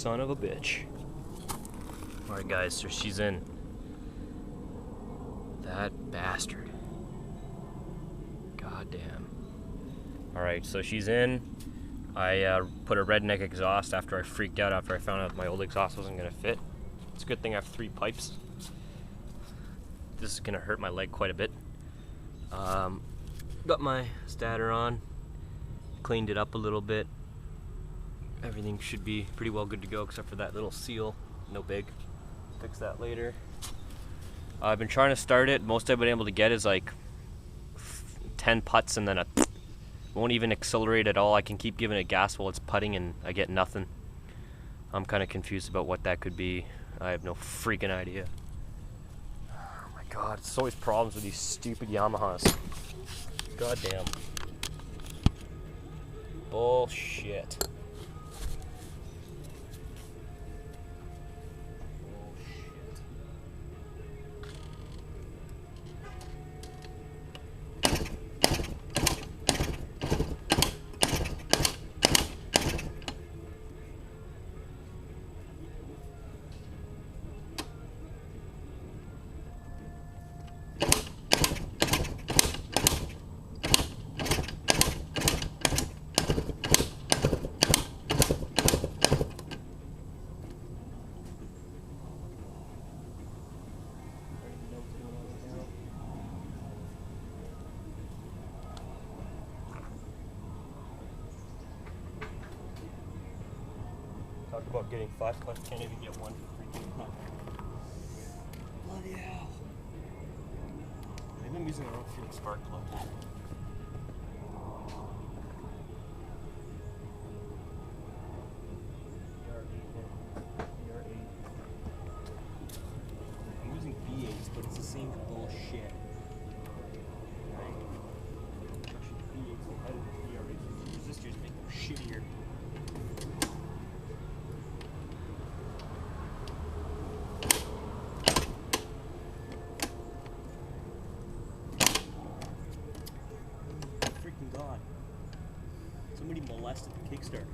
son of a bitch. Alright guys, so she's in. That bastard. God damn. Alright, so she's in. I put a redneck exhaust after I freaked out after I found out my old exhaust wasn't going to fit. It's a good thing I have 3 pipes. This is going to hurt my leg quite a bit. Got my stator on. Cleaned it up a little bit. Everything should be pretty well good to go except for that little seal. No big. Fix that later. I've been trying to start it. Most I've been able to get is like 10 putts and then a won't even accelerate at all. I can keep giving it gas while it's putting and I get nothing. I'm kind of confused about what that could be. I have no freaking idea. Oh my god, it's always problems with these stupid Yamahas. God damn. Bullshit. Talk about getting 5 plus, can't even get 1 freaking puck. Bloody hell. Maybe I'm using the wrong freaking spark plug. I'm using V8s, but it's the same bullshit. Actually, V8s are better than VRAs. Resistors make them shittier. God. Somebody molested the Kickstarter.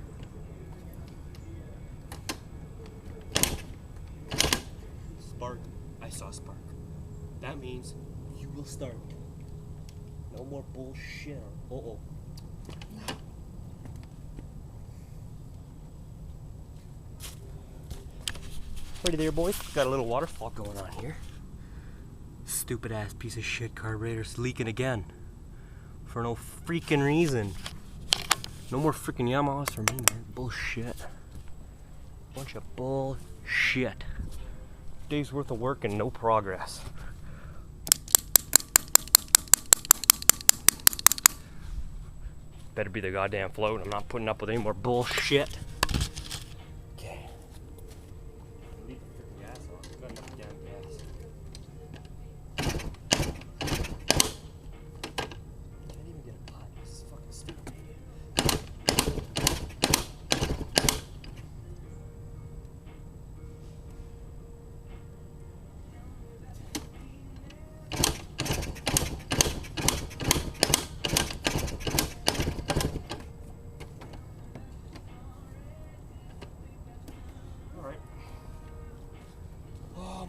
Spark. I saw spark. That means you will start. No more bullshit. Uh-oh. Ready there, boys? Got a little waterfall going on here. Stupid ass piece of shit carburetor's leaking again. For no freaking reason. No more freaking Yamahas for me, man. Bullshit. Bunch of bullshit. Days worth of work and no progress. Better be the goddamn float. I'm not putting up with any more bullshit. Okay. Leave the freaking gas on. I've got enough damn gas.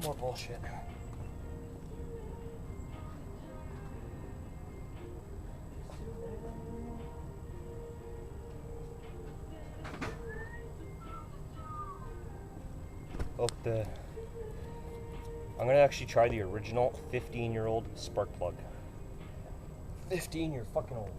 More bullshit. Oh, I'm gonna actually try the original 15-year-old spark plug. 15 year fucking old.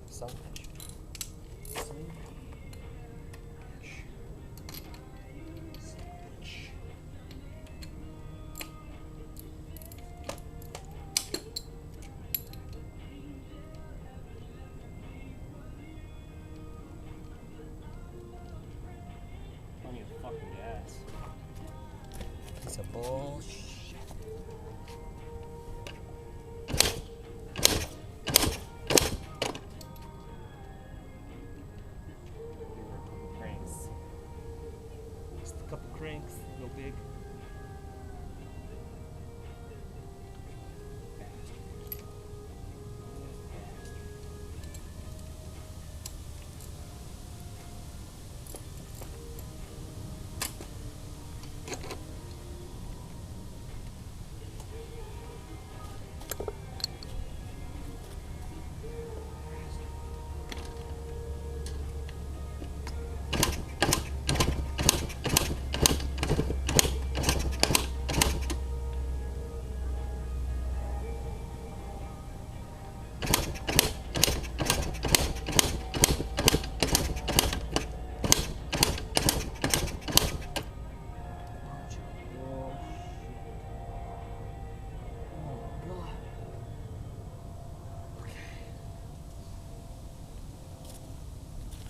Son of a bitch. Son of a bitch. Son of a bitch. Plenty of fucking gas. Piece of bullshit. strength, no big.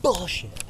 Bullshit.